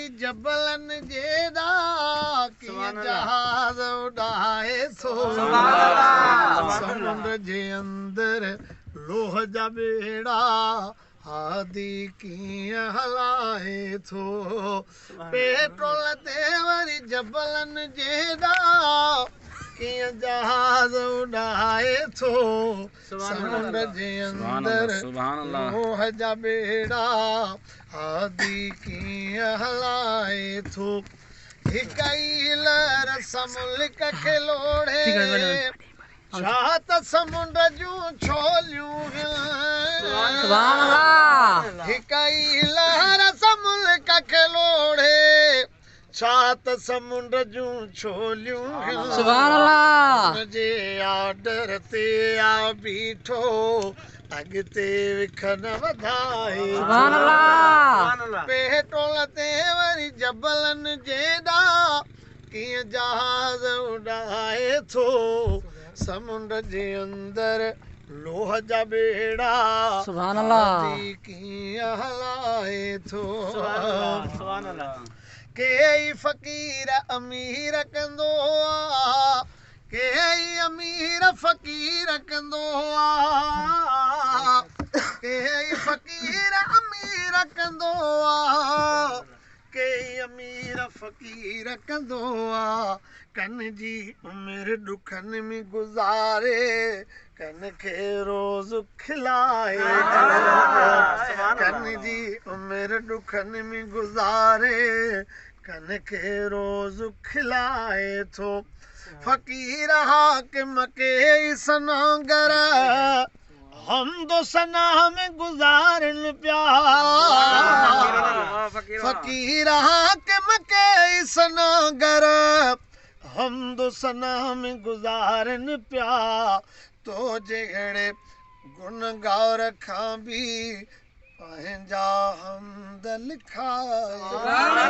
वरी जबलन जेदा कीअं जहाज उड़ाए थो समुंड जे अंदर लोह जा बेड़ा हादी कीअं हलाए थो पेट्रोल ते वरी जबलन जेदा कीअं जहाज उड़ाए थो समुंड जे अंदर लोह जा बेड़ा हादी कीअं हलाए थो हिक ई लहर समुल्क खे लोढ़े छा त समुंड जूं छोलियूं हिक ई लहर समुल्क खे लोढ़े छा त समुंड जूं छोलियूं जे आर्डर ते आ बीठो अॻिते विख न वधाए पेट्रोल ते वरी जबलन जेदा कीअं जहाज उड़ाए थो समुंड जे अंदर लोह जा बेड़ा कीअं हलाए थो केई फ़क़ीर अमीर कंदो आहे केई अमीर फ़क़ीर कंदो आहे केई फ़क़ीर अमीर कंदो आहे केई अमीर फ़क़ीर कंदो आहे कन जी उमिरि ॾुखनि में गुज़ारे कन खे रोज़ खिलाए कन जी उमिरि ॾुखनि में गुज़ारे कन खे रोज़ खिलाए थो फ़क़ीर हाकिम के सनागर हमदो सना में गुज़ारन पिया फ़क़ीर हाकिम के सनागर हमदो सना में गुज़ारन पिया तो जहिड़े गुनगार खां बि पंहिंजा हमद लिखाए